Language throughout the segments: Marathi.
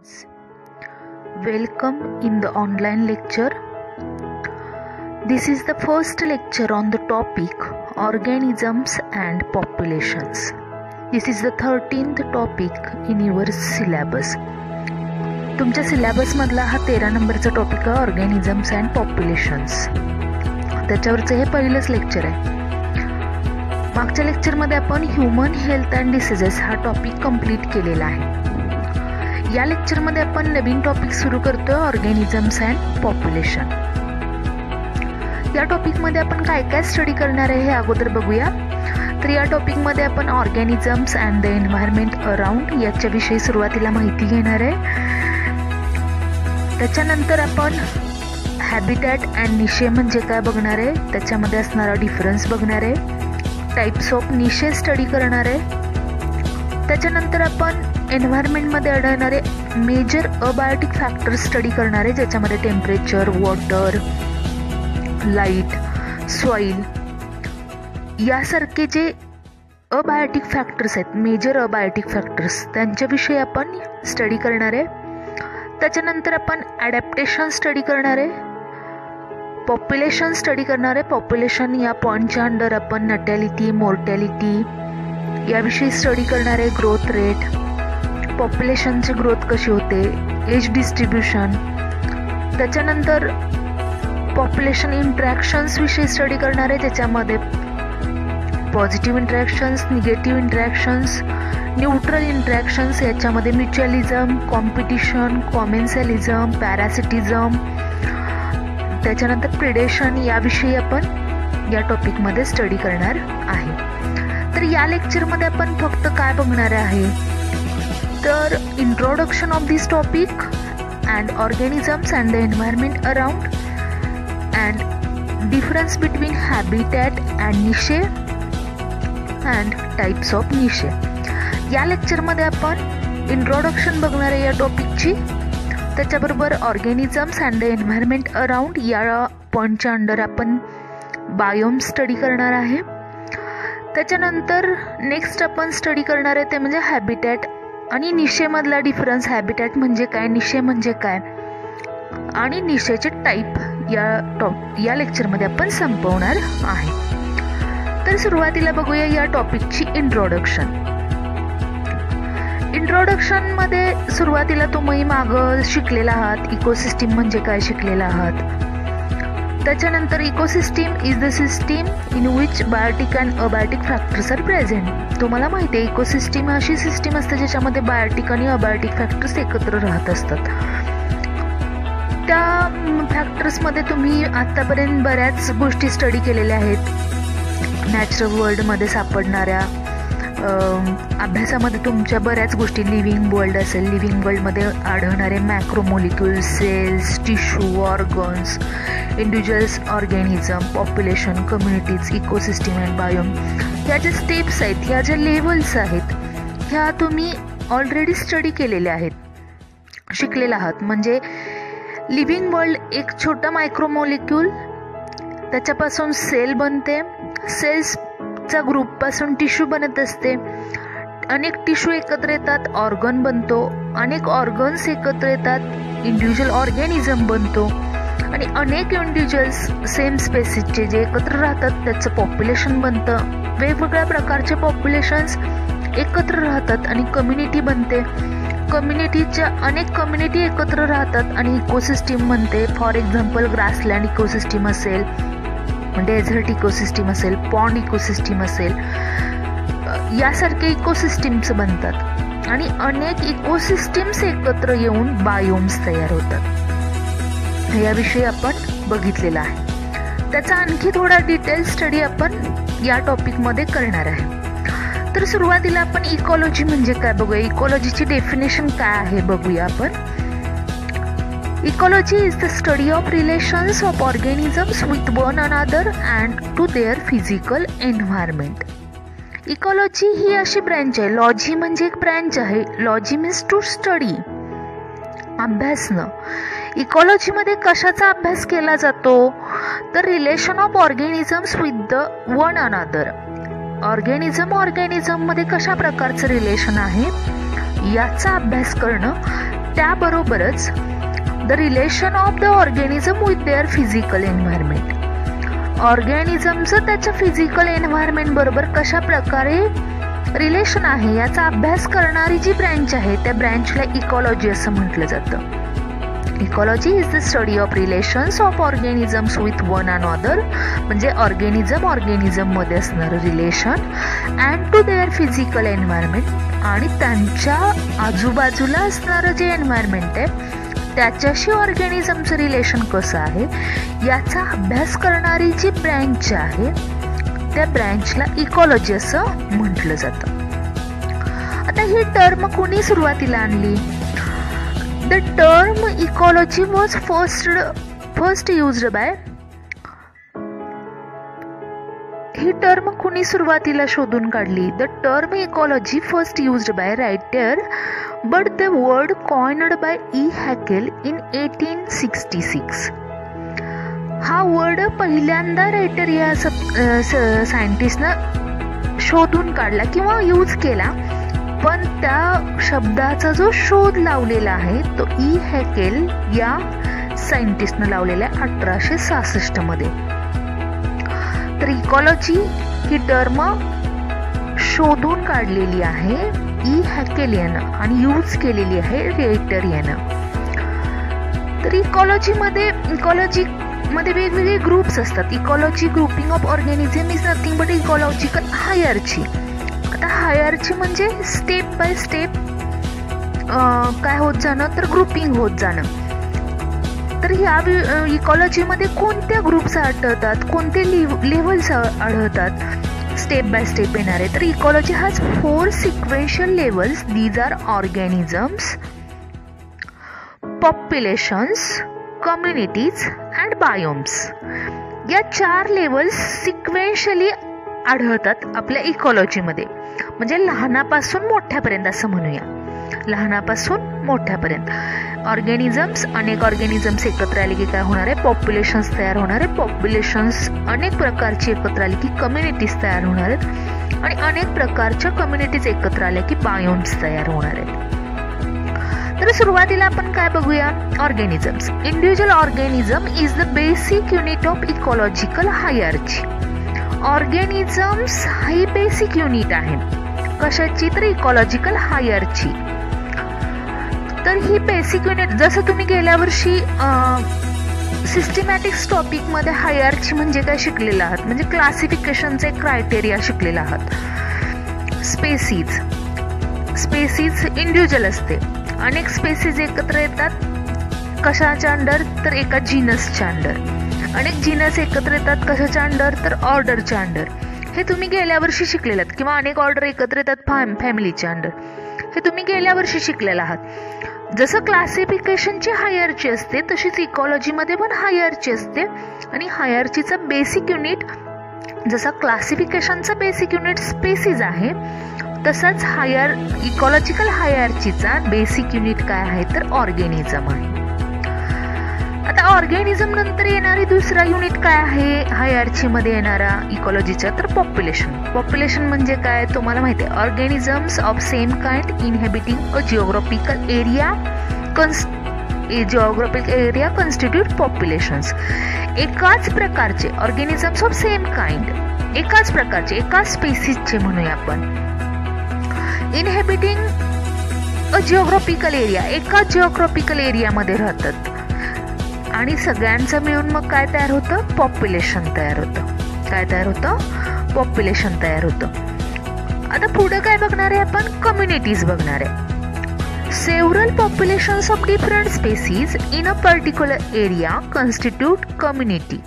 students. Welcome in the online lecture. This is the first lecture on the topic organisms and populations. This is the 13th topic in your syllabus. तुमच्या सिलेबस मधला हा 13 नंबरचा टॉपिक आहे ऑर्गॅनिझम्स अँड पॉप्युलेशन्स. त्याच्यावरचं हे पहिलंच लेक्चर आहे. मागच्या लेक्चरमध्ये आपण ह्युमन हेल्थ अँड डिसीजेस हा टॉपिक कंप्लीट केलेला आहे. या लेक्चरमध्ये आपण नवीन टॉपिक सुरू करतोय ऑर्गॅनिझम्स अँड पॉप्युलेशन. या टॉपिकमध्ये आपण काय काय स्टडी करणार आहे हे अगोदर बघूया. तर या टॉपिकमध्ये आपण organisms and the environment around याच्याविषयी सुरुवातीला माहिती घेणार आहे. त्याच्यानंतर आपण हॅबिटॅट अँड निशे म्हणजे काय बघणार आहे, त्याच्यामध्ये असणारा डिफरन्स बघणार आहे. टाइप्स ऑफ निशे स्टडी करणार आहे. त्याच्यानंतर आपण एन्व्हायरमेंटमध्ये आढळणारे मेजर अबायोटिक फॅक्टर्स स्टडी करणार आहे, ज्याच्यामध्ये टेम्परेचर, वॉटर, लाईट, सॉईल यासारखे जे अबायोटिक फॅक्टर्स आहेत, मेजर अबायोटिक फॅक्टर्स, त्यांच्याविषयी आपण स्टडी करणार आहे. त्याच्यानंतर आपण ॲडॅप्टेशन स्टडी करणार आहे. पॉप्युलेशन स्टडी करणार आहे. पॉप्युलेशन या पॉईंटच्या अंडर आपण नॅटॅलिटी, मॉर्टॅलिटी याविषयी स्टडी करणार आहे. ग्रोथ रेट, पॉप्युलेशनची ग्रोथ कशी होते, एज डिस्ट्रीब्युशन. त्याच्यानंतर पॉप्युलेशन इंटरॅक्शन्स विषयी स्टडी करणार आहे, ज्याच्यामध्ये positive interactions, negative interactions, neutral interactions, याच्यामध्ये म्युच्युअलिझम, कॉम्पिटिशन, कॉमेन्सॅलिझम, पॅरासिटिझम. त्याच्यानंतर प्रिडेशन याविषयी आपण या टॉपिकमध्ये स्टडी करणार आहे. तर या लेक्चरमध्ये आपण फक्त काय बघणार आहे, तर introduction of this topic and organisms and the environment around and difference between habitat and niche and types of niche. या लेक्चरमध्ये आपण इंट्रोडक्शन बघणार आहे या टॉपिकची. त्याच्याबरोबर organisms and the environment around या पॉईंटच्या अंडर आपण बायोम स्टडी करणार आहे. त्याच्यानंतर नेक्स्ट आपण स्टडी करणार आहे ते म्हणजे हॅबिटॅट आणि निशेमधला डिफरन्स. हॅबिटॅट म्हणजे काय, निशे म्हणजे काय आणि निशेचे टाईप या लेक्चरमध्ये आपण संपवणार आहे. तर सुरुवातीला बघूया या टॉपिकची इंट्रोडक्शन. इंट्रोडक्शनमध्ये सुरुवातीला तुम्ही मागं शिकलेला आहात, इकोसिस्टीम म्हणजे काय शिकलेला आहात. त्याच्यानंतर ecosystem is the system in which biotic and abiotic factors are present. तुम्हाला माहिती आहे इकोसिस्टीम अशी सिस्टीम असते ज्याच्यामध्ये बायोटिक आणि अबायोटिक फॅक्टर्स एकत्र राहत असतात. त्या फॅक्टर्समध्ये तुम्ही आत्तापर्यंत बऱ्याच गोष्टी स्टडी केलेल्या आहेत. नॅचरल वर्ल्डमध्ये सापडणाऱ्या अभ्यासामध्ये तुमच्या बऱ्याच गोष्टी, लिव्हिंग वर्ल्ड असेल, लिव्हिंग वर्ल्डमध्ये आढळणारे macromolecules, cells, tissue, organs, individuals, organism, population, communities, ecosystem and biome, ह्या ज्या स्टेप्स आहेत, ह्या ज्या लेवल्स आहेत, ह्या तुम्ही ऑलरेडी स्टडी केलेल्या आहेत, शिकलेला आहात. म्हणजे लिव्हिंग वर्ल्ड एक छोटा मायक्रोमोलिक्यूल, त्याच्यापासून सेल बनते, सेल्सच्या ग्रुपपासून टिश्यू बनत असते, अनेक टिश्यू एकत्र येतात, ऑर्गन बनतो, अनेक ऑर्गन्स एकत्र येतात, इंडिव्हिज्युअल ऑर्गॅनिझम बनतो आणि अनेक इंडिव्हिज्युअल्स सेम स्पेसिसचे जे एकत्र राहतात त्याचं पॉप्युलेशन बनतं. वेगवेगळ्या प्रकारचे पॉप्युलेशन्स एकत्र राहतात आणि कम्युनिटी बनते. कम्युनिटीच्या अनेक कम्युनिटी एकत्र राहतात आणि इकोसिस्टीम बनते. फॉर एक्झाम्पल ग्रासलँड इकोसिस्टीम असेल, डेझर्ट इकोसिस्टीम असेल, पॉन्ड इकोसिस्टीम असेल, यासारखे इकोसिस्टीम्स बनतात आणि अनेक इकोसिस्टीम्स एकत्र येऊन बायोम्स तयार होतात. याविषयी आपण बघितलेला आहे. त्याचा आणखी थोडा डिटेल स्टडी आपण या टॉपिकमध्ये करणार आहे. तर सुरुवातीला आपण इकॉलॉजी म्हणजे काय बघूया. इकॉलॉजीची डेफिनेशन काय आहे बघूया आपण. Ecology is the study of relations of organisms with one another and to their physical environment. Ecology ही अशी ब्रँच आहे. लॉजी म्हणजे एक ब्रँच आहे. लॉजी मीन्स टू स्टडी, अभ्यासणं. इकॉलॉजीमध्ये कशाचा अभ्यास केला जातो, तर relation of organisms with the one another. Organism मध्ये कशा प्रकारचं रिलेशन आहे याचा अभ्यास करणं त्याबरोबरच the relation of the organism with their physical environment. ऑर्गॅनिझमचं त्याच्या फिजिकल एन्व्हायरमेंट बरोबर कशा प्रकारे रिलेशन आहे याचा अभ्यास करणारी जी ब्रँच आहे त्या ब्रँचला इकॉलॉजी असं म्हटलं जातं. Ecology is the study of relations of organisms with one another, म्हणजे ऑर्गॅनिझम मध्ये असणारं relation and to their physical environment, आणि त्यांच्या आजूबाजूला असणारं जे एन्व्हायरमेंट आहे त्याच्याशी ऑर्गॅनिझमचं रिलेशन कसं आहे याचा अभ्यास करणारी जी ब्रँच आहे त्या ब्रँचला इकॉलॉजी असं म्हटलं जातं. आता ही टर्म कोणी सुरुवातीला आणली? The term ecology was first used by, ही टर्म कुणी सुरुवातीला शोधून काढली? The term ecology first used by writer, but the word coined by E Haeckel in 1866. हा वर्ड पहिल्यांदा रायटर या सायंटिस्टनं शोधून काढला किंवा यूज केला, पण त्या शब्दाचा जो शोध लावलेला आहे तो ई हॅकेल या सायंटिस्टनं लावलेला 1866 मध्ये. तर इकॉलॉजी ही टर्म शोधून काढलेली आहे ई हॅकेल यानं आणि यूज केलेली आहे रायटर यानं. तर इकॉलॉजी मध्ये वेगवेगळे ग्रुप्स असतात. Ecology grouping of organism is nothing but ecological hierarchy. आता हायरार्ची म्हणजे स्टेप बाय स्टेप काय होत जाणं, तर ग्रुपिंग होत जाणं. तर ह्या इकॉलॉजीमध्ये कोणत्या ग्रुप्स आढळतात, कोणते लेव्हल्स आढळतात स्टेप बाय स्टेप येणारे? तर ecology has 4 sequential levels. These are organisms, populations, communities and biomes. या 4 लेव्हल्स सिक्वेन्शियली आढळतात आपल्या इकॉलॉजीमध्ये, म्हणजे लहानापासून मोठ्यापर्यंत असं म्हणूया, लहानापासून मोठ्यापर्यंत. ऑर्गॅनिझम्स, अनेक ऑर्गॅनिझम्स एकत्र आले की काय होणार आहे? पॉप्युलेशन्स तयार होणार आहे. पॉप्युलेशन्स अनेक प्रकारची एकत्र आली की कम्युनिटीज तयार होणार आहेत, आणि अनेक प्रकारच्या कम्युनिटीज एकत्र आल्या की बायोम्स तयार होणार आहेत. तर सुरुवातीला आपण काय बघूया? Organisms. Individual organism is the basic unit of ecological hierarchy. Organisms ही बेसिक युनिट आहे कशाची? तर इकॉलॉजिकल हायरार्ची. तर ही बेसिक युनिट, जसं तुम्ही गेल्या वर्षी सिस्टमॅटिक्स टॉपिक मध्ये हायरार्ची म्हणजे काय शिकलेला आहात, म्हणजे क्लासिफिकेशनचे क्रायटेरिया शिकलेला आहात. स्पेसीज इंडिव्हिज्युअल असते, अनेक स्पेसीज एकत्र येतात कशाच्या अंडर? तर एका जीनसच्या अंडर. अनेक जीनस एकत्र येतात कशाच्या अंडर? तर ऑर्डरच्या अंडर. हे तुम्ही गेल्या वर्षी शिकलेलात. किंवा अनेक ऑर्डर एकत्र येतात फॅमिलीच्या अंडर. हे तुम्ही गेल्या वर्षी शिकलेला आहात. जसं क्लासिफिकेशनची हायरार्ची असते तशीच इकॉलॉजीमध्ये पण हायरार्ची असते, आणि हायरार्चीचा बेसिक युनिट जसा क्लासिफिकेशनचा बेसिक युनिट स्पेसीज आहे तसाच इकॉलॉजिकल हायरार्चीचा बेसिक युनिट काय आहे? तर ऑर्गॅनिझम आहे. आता ऑर्गॅनिझम नंतर येणारी दुसरा युनिट काय आहे हायरार्ची मध्ये येणारा इकॉलॉजीचा? तर पॉप्युलेशन. पॉप्युलेशन म्हणजे काय तुम्हाला माहिती आहे? Organisms of same kind inhabiting a geographical area constitute populations. एकाच प्रकारचे ऑर्गॅनिझम्स ऑफ सेम काइंड, एकाच प्रकारचे, एकाच स्पेसीजचे म्हणूया आपण, इनहॅबिटिंग अ जिओग्राफिकल एरिया, एकाच जिओग्राफिकल एरियामध्ये राहतात, आणि सगळ्यांचं मिळून मग काय तयार होतं? पॉप्युलेशन तयार होतं. काय तयार होतं? पॉप्युलेशन तयार होतं. आता पुढे काय बघणार आहे आपण? कम्युनिटीज बघणार आहे. Several populations of different species in a particular area constitute community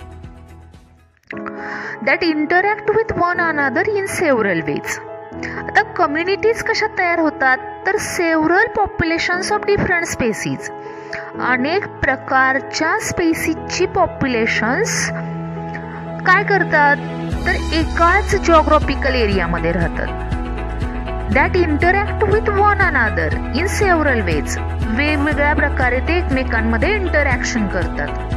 that interact with one another in several ways. आता कम्युनिटीज कशा तयार होतात? तर several populations of different species, अनेक प्रकारच्या स्पेसीजची पॉप्युलेशन्स काय करतात? तर एकाच जिओग्राफिकल एरियामध्ये राहतात. That interact with one another in several ways, वेगवेगळ्या प्रकारे ते एकमेकांमध्ये इंटरॅक्शन करतात,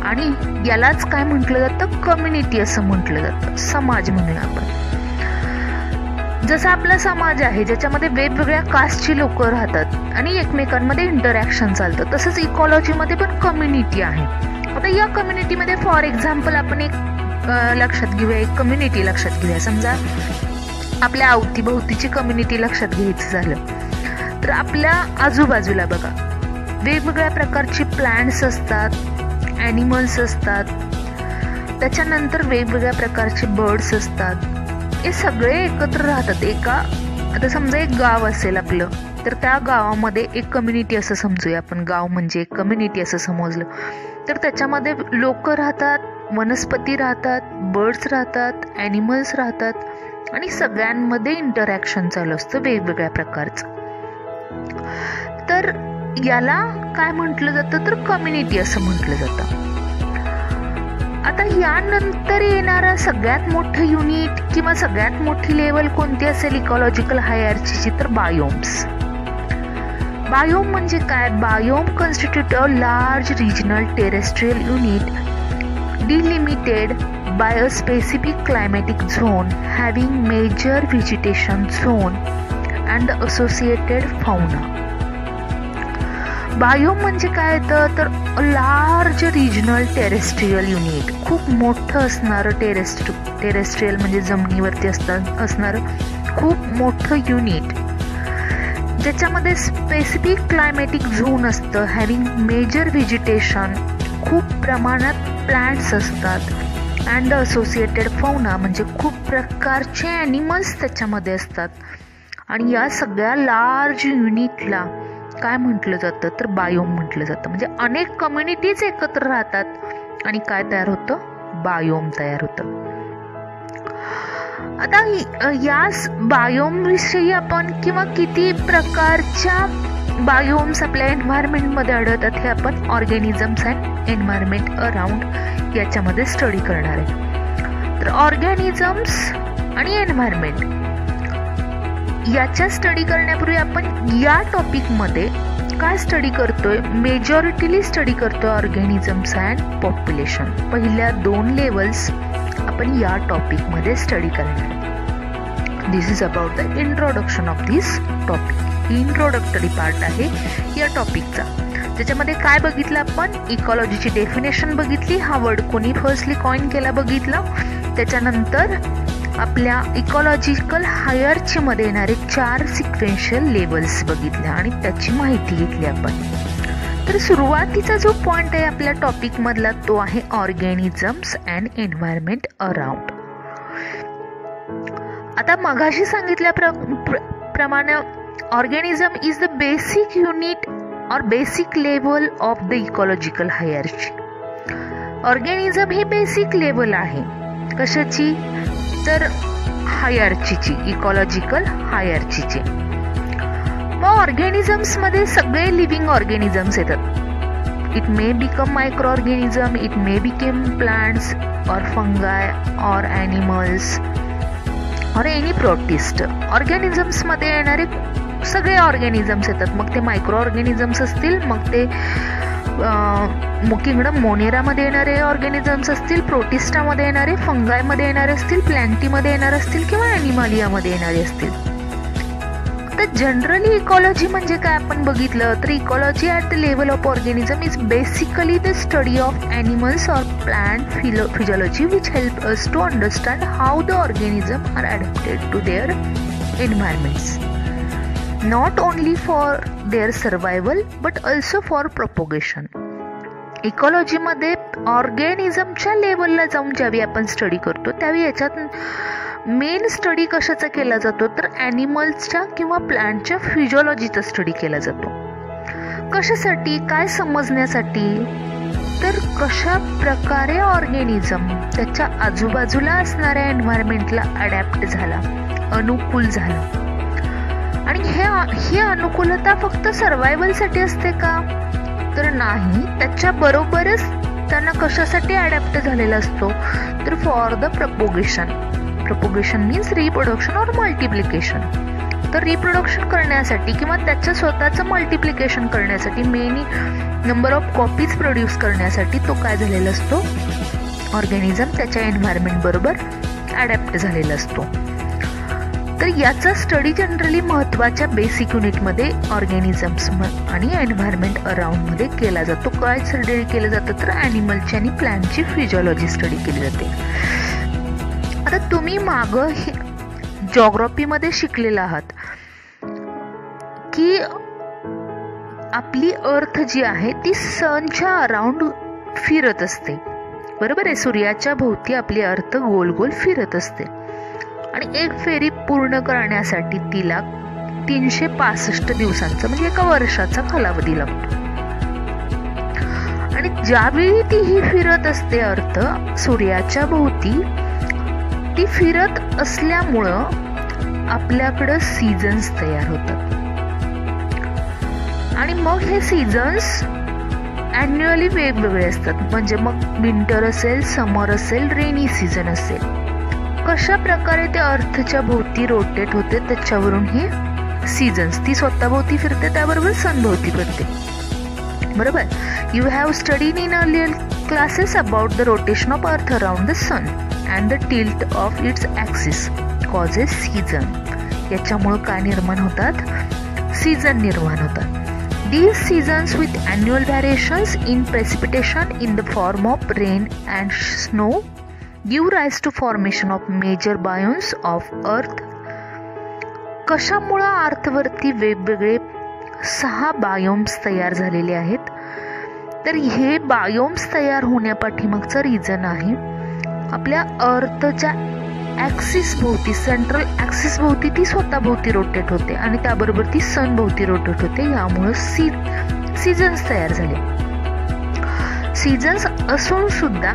आणि यालाच काय म्हटलं जातं? कम्युनिटी असं म्हटलं जातं, समाज म्हणूया आपण. जसा आपला समाज आहे ज्याच्यामध्ये वेगवेगळ्या कास्टची लोक राहतात आणि एकमेकांमध्ये इंटरॅक्शन चालतं, तसंच इकॉलॉजीमध्ये पण कम्युनिटी आहे. आता या कम्युनिटीमध्ये फॉर एक्झाम्पल आपण एक लक्षात घेऊया, एक कम्युनिटी लक्षात घेऊया. समजा आपल्या अवतीभोवतीची कम्युनिटी लक्षात घ्यायचं झालं तर आपल्या आजूबाजूला बघा वेगवेगळ्या प्रकारचे प्लांट्स असतात, ॲनिमल्स असतात, त्याच्यानंतर वेगवेगळ्या प्रकारचे बर्ड्स असतात. हे सगळे एकत्र राहतात आता समजा एक गाव असेल आपलं, तर त्या गावामध्ये एक कम्युनिटी असं समजूया आपण, गाव म्हणजे एक कम्युनिटी असं समजलं तर त्याच्यामध्ये लोक राहतात, वनस्पती राहतात, बर्ड्स राहतात, ॲनिमल्स राहतात आणि सगळ्यांमध्ये इंटरॅक्शन चालू असतं वेगवेगळ्या प्रकारचं. तर याला काय म्हटलं जातं तर कम्युनिटी असं म्हटलं जातं. आता यानंतर येणारा सगळ्यात मोठं युनिट किंवा सगळ्यात मोठी लेवल कोणती असेल इकॉलॉजिकल हायरार्कीची तर बायोम्स. बायोम म्हणजे काय? Biome constitute a large regional terrestrial unit delimited by a specific climatic zone having major vegetation zone and the associated fauna. Biome म्हणजे काय तर लार्ज रिजनल टेरेस्ट्रियल युनिट, खूप मोठं असणारं टेरेस्ट्रियल म्हणजे जमिनीवरती असणारं खूप मोठं युनिट ज्याच्यामध्ये स्पेसिफिक क्लायमॅटिक झोन असतं, हॅव्हिंग मेजर व्हेजिटेशन, खूप प्रमाणात प्लांट्स असतात, अँड द असोसिएटेड फौना म्हणजे खूप प्रकारचे ॲनिमल्स त्याच्यामध्ये असतात. आणि या सगळ्या लार्ज युनिटला काय म्हटलं जातं तर बायोम म्हटलं जातं. म्हणजे अनेक कम्युनिटीज एकत्र राहतात आणि काय तयार होतं? बायोम तयार होतं. आता या बायोम विषयी आपण किंवा किती प्रकारच्या बायोम्स आपल्या एन्व्हायरमेंटमध्ये आढळतात हे आपण ऑर्गॅनिझम्स अँड एन्व्हायरमेंट अराउंड याच्यामध्ये स्टडी करणार आहे. तर ऑर्गॅनिझम्स आणि एन्व्हायरमेंट याच्या स्टडी करण्यापूर्वी आपण या टॉपिकमध्ये काय स्टडी करतोय? मेजॉरिटीली स्टडी करतोय ऑर्गॅनिझम्स अँड पॉप्युलेशन. पहिल्या 2 लेवल्स आपण या टॉपिकमध्ये स्टडी करणार आहे. This is about the introduction of this topic. ही इंट्रोडक्टरी पार्ट आहे या टॉपिकचा, ज्याच्यामध्ये काय बघितलं आपण? इकॉलॉजीची डेफिनेशन बघितली, हा वर्ड कोणी फर्स्टली कॉइन केला बघितलं, त्याच्यानंतर आपल्या इकॉलॉजिकल हायरार्कीमध्ये येणारे 4 सिक्वेन्शियल लेवल्स बघितल्या आणि त्याची माहिती घेतली आपण. तर सुरुवातीचा जो पॉइंट आहे आपल्या टॉपिक मधला तो आहे ऑर्गॅनिझम्स अँड एन्व्हायरमेंट अराउंड. आता मगाशी सांगितल्याप्रमाणे organism is the basic unit or basic level of the ecological hierarchy. Organism ही बेसिक लेवल आहे कशाची तर हायरार्कीची, इकॉलॉजिकल हायरार्कीची. मग ऑर्गॅनिझम्स मध्ये सगळे लिव्हिंग ऑर्गॅनिझम्स येतात. It may become micro organism, it may become plants और फंगाय और ॲनिमल्स और एनी प्रोटिस्ट. ऑर्गॅनिझम्स मध्ये येणारे सगळे ऑर्गॅनिझम्स येतात, मग ते मायक्रो ऑर्गॅनिझम्स असतील, मग ते किंगडम मोनेरामध्ये येणारे ऑर्गॅनिझम्स असतील, प्रोटिस्टामध्ये येणारे, फंगायमध्ये येणारे असतील, प्लॅन्टीमध्ये येणारे असतील किंवा ॲनिमालियामध्ये येणारे असतील. तर जनरली इकॉलॉजी म्हणजे काय आपण बघितलं तर ecology at the level of organism is basically the study of animals or plant physiology which help us to understand how the organism are adapted to their environments, not only for their survival but also for propagation. इकॉलॉजीमध्ये ऑर्गॅनिझमच्या लेवलला जाऊन ज्यावेळी आपण स्टडी करतो त्यावेळी याच्यात मेन स्टडी कशाचा केला जातो तर ॲनिमल्सच्या किंवा प्लांटच्या फिजियोलॉजीचा स्टडी केला जातो. कशासाठी? काय समजण्यासाठी? तर कशा प्रकारे ऑर्गॅनिझम त्याच्या आजूबाजूला असणाऱ्या एन्व्हायरमेंटला अडॅप्ट झाला, अनुकूल झाला. आणि ही अनुकूलता फक्त सर्वायवलसाठी असते का तर नाही, त्याच्याबरोबरच त्यांना कशासाठी अडॅप्ट झालेला असतो तर for the propagation. Propagation means reproduction और मल्टिप्लिकेशन. तर रिप्रोडक्शन करण्यासाठी किंवा त्याच्या स्वतःचं मल्टिप्लिकेशन करण्यासाठी, many number of copies produce करण्यासाठी तो काय झालेला असतो? ऑर्गॅनिझम त्याच्या एन्व्हायरमेंट बरोबर अडॅप्ट झालेला असतो. तर याचा स्टडी जनरली महत्त्वाच्या बेसिक युनिटमध्ये ऑर्गॅनिझम्स आणि एन्व्हायरमेंट अराउंडमध्ये केला जातो. काय स्टडी केलं जातं तर ॲनिमलची आणि प्लॅन्टची फिजिओलॉजी स्टडी केली जाते. आता तुम्ही मागं जॉग्रफीमध्ये शिकलेला आहात की आपली अर्थ जी आहे ती सनच्या अराउंड फिरत असते, बरोबर आहे. सूर्याच्या भोवती आपली अर्थ गोल गोल फिरत असते आणि एक फेरी पूर्ण करण्यासाठी तिला 365 दिवसांचा म्हणजे एका वर्षाचा कालावधी लागतो. आणि ज्यावेळी ती ही फिरत असते अर्थ सूर्याच्या भोवती, ती फिरत असल्यामुळं आपल्याकडं सीझन्स तयार होतात. आणि मग हे सीझन्स ॲन्युअली वेगवेगळे असतात. म्हणजे मग विंटर असेल, समर असेल, रेनी सीझन असेल. कशा प्रकारे ते अर्थच्या भोवती रोटेट होते त्याच्यावरून हे सीझन्स, ती स्वतःभोवती फिरते त्याबरोबर सनभोवती फिरते, बरोबर. You have studied in earlier classes about the rotation of earth around the sun and the tilt of its axis causes season. याच्यामुळं काय निर्माण होतात? सीझन निर्माण होतात. These seasons with annual variations in precipitation in the form of rain and snow give rise to formation of major biomes of earth. कशामुळे अर्थवरती वेगवेगळे 6 बायोम्स तयार झालेले आहेत. तर हे बायोम्स तयार होण्यापाठीमागचं रिझन आहे आपल्या अर्थच्या ॲक्सिस भोवती, सेंट्रल ॲक्सिस भोवती ती स्वतः भोवती रोटेट होते आणि त्याबरोबर ती सन भोवती रोटेट होते. यामुळं सीझन्स तयार झाले. सीझन्स असून सुद्धा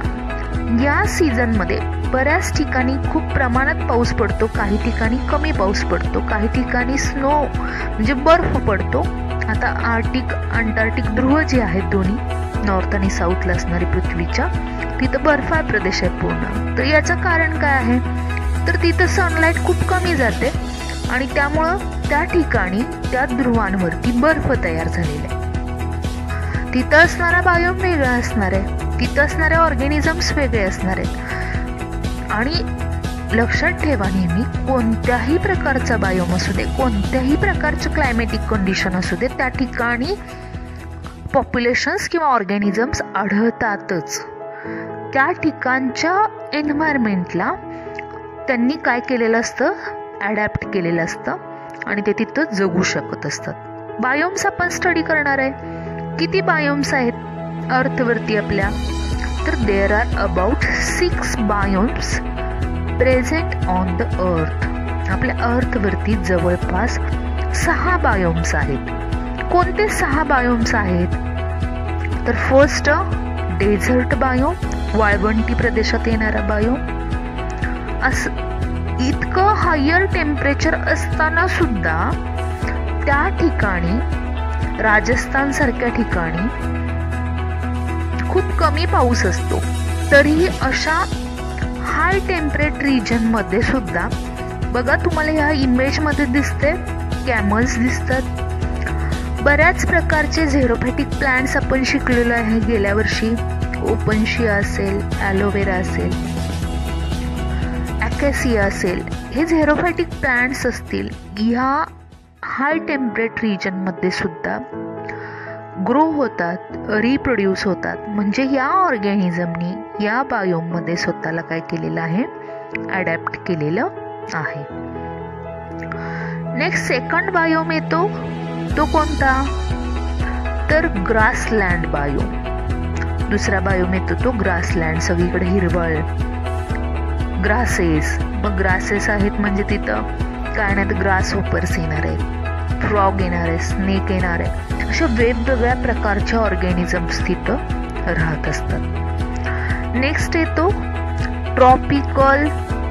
या सीझनमध्ये बऱ्याच ठिकाणी खूप प्रमाणात पाऊस पडतो, काही ठिकाणी कमी पाऊस पडतो, काही ठिकाणी स्नो म्हणजे बर्फ पडतो. आता आर्टिक अंटार्क्टिक ध्रुव जे आहेत दोन्ही नॉर्थ आणि साऊथला असणारी पृथ्वीच्या, तिथं बर्फाळ प्रदेश आहे पूर्ण. तर याचं कारण काय आहे तर तिथं सनलाईट खूप कमी जाते आणि त्यामुळं त्या ठिकाणी त्या ध्रुवांवरती बर्फ तयार झालेला आहे. तिथं असणारा बायोम वेगळा असणार आहे, तिथं असणारे ऑर्गॅनिझम्स वेगळे असणार आहेत. आणि लक्षात ठेवा, नेहमी कोणत्याही प्रकारचा बायोम असू दे, कोणत्याही प्रकारचं क्लायमॅटिक कंडिशन असू दे, त्या ठिकाणी पॉप्युलेशन्स किंवा ऑर्गॅनिझम्स आढळतातच. त्या ठिकाणच्या एन्व्हायरमेंटला त्यांनी काय केलेलं असतं? ॲडॅप्ट केलेलं असतं आणि ते तिथं जगू शकत असतात. बायोम्स आपण स्टडी करणार आहे. किती बायोम्स आहेत अर्थवरती आपल्या? तर there are about 6 biomes present on the earth. आपल्या अर्थवरती जवळपास 6 बायोम्स आहेत. कोणते 6 बायोम्स आहेत? तर फर्स्ट डेझर्ट बायोम, वाळवंटी प्रदेशात येणारा बायोम. इतकं हायर टेम्परेचर असताना सुद्धा त्या ठिकाणी, राजस्थान सारख्या ठिकाणी खूप कमी पाऊस असतो. तरीही अशा हाय टेम्परेट रिजन मध्ये सुद्धा बघा, तुम्हाला ह्या इमेज मध्ये दिसते कॅमल्स दिसतात. बऱ्याच प्रकारचे झेरोफॅटिक प्लांट्स आपण शिकलेलो आहे गेल्या वर्षी. ओपनशिया असेल, ॲलोवेरा असेल, ॲकॅसिया असेल, हे झेरोफॅटिक प्लांट्स असतील. ह्या हाय टेम्परेट रिजनमध्ये सुद्धा ग्रो होतात, रिप्रोड्यूस होतात. म्हणजे या ऑर्गॅनिझमनी या बायोममध्ये स्वतःला काय केलेलं आहे? ॲडॅप्ट केलेलं आहे. नेक्स्ट सेकंड बायोम येतो, तो कोणता? तर ग्रासलँड बायोम. दुसरा बायोम येतो तो ग्रासलँड, सगळीकडे हिरवळ, ग्रासेस. मग ग्रासेस आहेत म्हणजे तिथं काय नाही तर ग्रास होपर्स येणार आहेत, फ्रॉग येणार आहे, स्नेक येणार आहे. अशा वेगवेगळ्या प्रकारच्या ऑर्गॅनिझम्स तिथं राहत असतात. नेक्स्ट येतो ट्रॉपिकल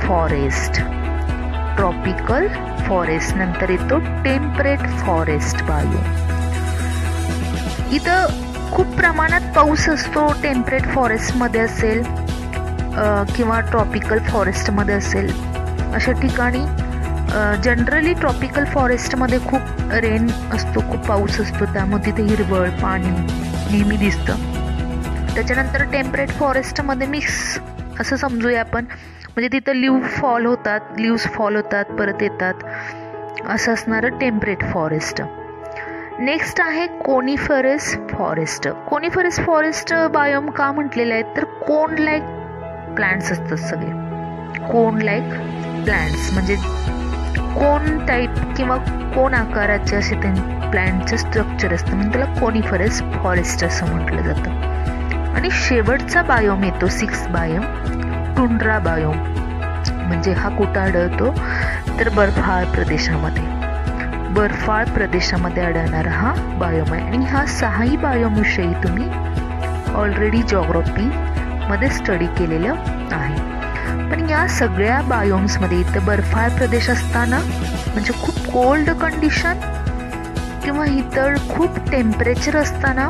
फॉरेस्ट. ट्रॉपिकल फॉरेस्ट नंतर येतो टेम्परेट फॉरेस्ट बायोम. इथं खूप प्रमाणात पाऊस असतो. टेम्परेट फॉरेस्टमध्ये असेल किंवा ट्रॉपिकल फॉरेस्टमध्ये असेल, अशा ठिकाणी जनरली ट्रॉपिकल फॉरेस्टमध्ये खूप रेन असतो, खूप पाऊस असतो, त्यामुळे तिथे हिरवळ पाणी नेहमी दिसतं. त्याच्यानंतर टेम्परेट फॉरेस्टमध्ये मिक्स असं समजूया आपण, म्हणजे तिथं लिव्स फॉल होतात परत येतात, असं असणारं टेम्परेट फॉरेस्ट. नेक्स्ट आहे coniferous forest. Coniferous forest biome का म्हटलेलं आहे तर कोन लाईक प्लांट्स असतात सगळे. कोन लाईक प्लांट्स म्हणजे कोन टाईप किंवा कोन आकाराचे असे त्यांनी प्लांटचं स्ट्रक्चर असतं म्हणून त्याला कोनिफरस फॉरेस्ट असं म्हटलं जातं. आणि शेवटचा बायोम येतो 6 बायोम, टुंड्रा बायोम. म्हणजे हा कुठं आढळतो तर बर्फाळ प्रदेशामध्ये आढळणारा हा बायोम आहे. आणि ह्या 6ही बायोम विषयी तुम्ही ऑलरेडी जॉग्राफीमध्ये स्टडी केलेलं आहे. पण या सगळ्या बायोम्समध्ये इथं बर्फाळ प्रदेश असताना म्हणजे खूप कोल्ड कंडिशन किंवा इतर खूप टेम्परेचर असताना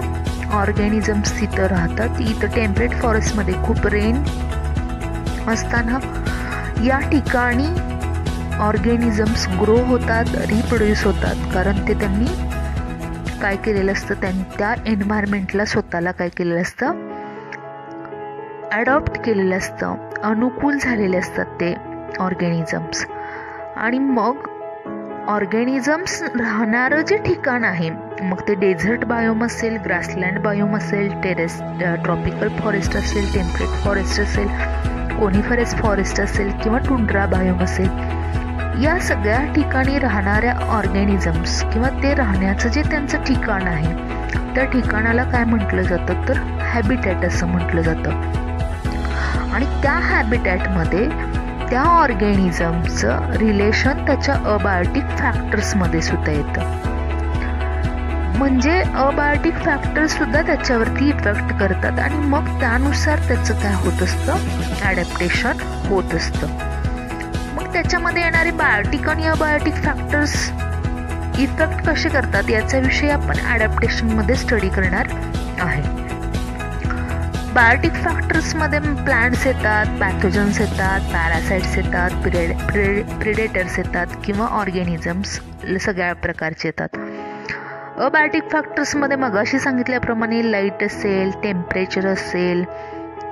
ऑर्गॅनिझम्स तिथं राहतात. इथं टेम्परेट फॉरेस्टमध्ये खूप रेन असताना या ठिकाणी ऑर्गॅनिझम्स ग्रो होतात, रिप्रोड्यूस होतात, कारण ते त्यांनी काय केलेलं असतं, त्या एन्व्हायरमेंटला स्वतःला काय केलेलं असतं, अडॉप्ट केलेलं असतं, अनुकूल झालेले असतात ते ऑर्गॅनिझम्स. आणि मग ऑर्गॅनिझम्स राहणारं जे ठिकाण आहे, मग ते डेझर्ट बायोम असेल, ग्रासलँड बायोम असेल, ट्रॉपिकल फॉरेस्ट असेल, टेम्परेट फॉरेस्ट असेल, कोनिफरस फॉरेस्ट असेल किंवा टुंड्रा बायोम असेल, या सगळ्या ठिकाणी राहणाऱ्या ऑर्गॅनिझम्स किंवा ते राहण्याचं जे त्यांचं ठिकाण आहे त्या ठिकाणाला काय म्हटलं जातं तर हॅबिटॅट असं म्हटलं जातं. आणि त्या हॅबिटॅटमध्ये त्या ऑर्गॅनिझमचं रिलेशन त्याच्या अबायोटिक फॅक्टर्समध्ये सुद्धा येतं. म्हणजे अबायोटिक फॅक्टर्स सुद्धा त्याच्यावरती इफेक्ट करतात आणि मग त्यानुसार त्याचं काय होत असतं, ॲडॅप्टेशन होत असतं. मग त्याच्यामध्ये येणारे बायोटिक आणि अबायोटिक फॅक्टर्स इफेक्ट कसे करतात याच्याविषयी आपण ॲडॅप्टेशनमध्ये स्टडी करणार आहे. बायोटिक फॅक्टर्समध्ये प्लांट्स येतात, पॅथोजन्स येतात, पॅरासाइट्स येतात, प्रिडेटर्स येतात किंवा ऑर्गॅनिझम्स सगळ्या प्रकारचे येतात. अबायोटिक फॅक्टर्समध्ये मगाशी सांगितल्याप्रमाणे लाईट असेल, टेम्परेचर असेल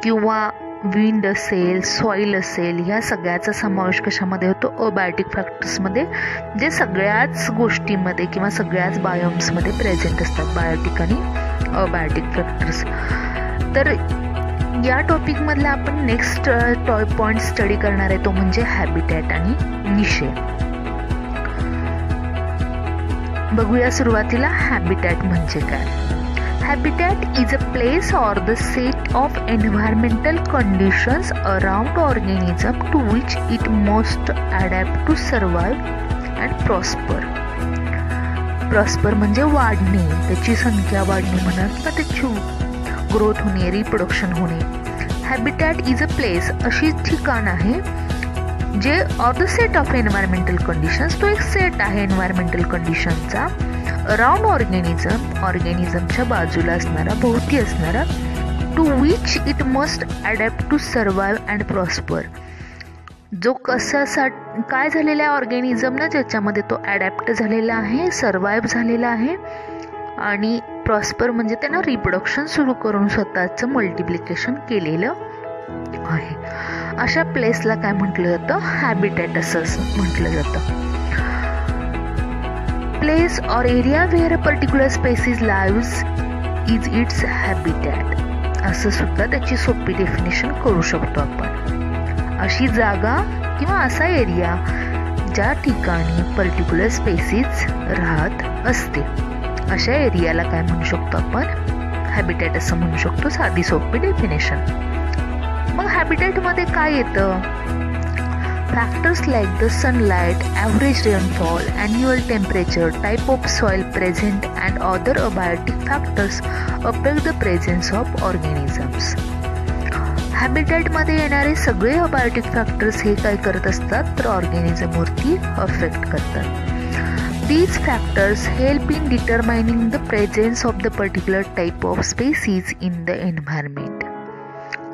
किंवा विंड असेल, सॉईल असेल, ह्या सगळ्याचा समावेश कशामध्ये होतो, अबायोटिक फॅक्टर्समध्ये, जे सगळ्याच गोष्टींमध्ये किंवा सगळ्याच बायोम्समध्ये प्रेझेंट असतात, बायोटिक आणि अबायोटिक फॅक्टर्स. तर या टॉपिकमधला आपण नेक्स्ट पॉईंट स्टडी करणार आहे तो म्हणजे हॅबिटॅट आणि निशे. बघूया सुरुवातीला हॅबिटॅट म्हणजे काय. Habitat is a place or the set of environmental conditions around organism to which it must adapt to survive and prosper. Prosper म्हणजे वाढणे, त्याची संख्या वाढणे म्हणा किंवा त्याची ग्रोथ होणे, रिप्रोडक्शन होणे. Habitat is a place अशी ठिकाण आहे जे or the set of environmental conditions, तो एक सेट आहे एन्व्हायरमेंटल कंडिशनचा, अराउंड ऑर्गॅनिझमच्या बाजूला असणारा, भोवती असणारा, to which it must adapt to survive and prosper. जो काय झालेला आहे ऑर्गॅनिझमनं, ज्याच्यामध्ये तो अडॅप्ट झालेला आहे, सर्वाइव्ह झालेला आहे आणि प्रॉस्पर म्हणजे त्यानं रिप्रोडक्शन सुरू करून स्वतःचं मल्टिप्लिकेशन केलेलं आहे. अशा प्लेसला काय म्हटलं जातं, हॅबिटॅट असं म्हटलं जातं. Place or area where a particular species lives is its habitat. असं सुद्धा त्याची सोपी डेफिनेशन करू शकतो आपण. अशी जागा किंवा असा एरिया ज्या ठिकाणी पर्टिक्युलर स्पेसीज राहत असते, अशा एरियाला काय म्हणू शकतो आपण, हॅबिटॅट असं म्हणू शकतो, साधी सोपी डेफिनेशन. मग हॅबिटॅटमध्ये काय येतं, factors like the sunlight, average rainfall, annual temperature, type of soil present and other abiotic factors affect the presence of organisms. हॅबिटॅटमध्ये येणारे सगळे अबायोटिक फॅक्टर्स हे काय करत असतात तर ऑर्गॅनिझमवरती अफेक्ट करतात. These factors help in determining the presence of the particular type of species in the environment.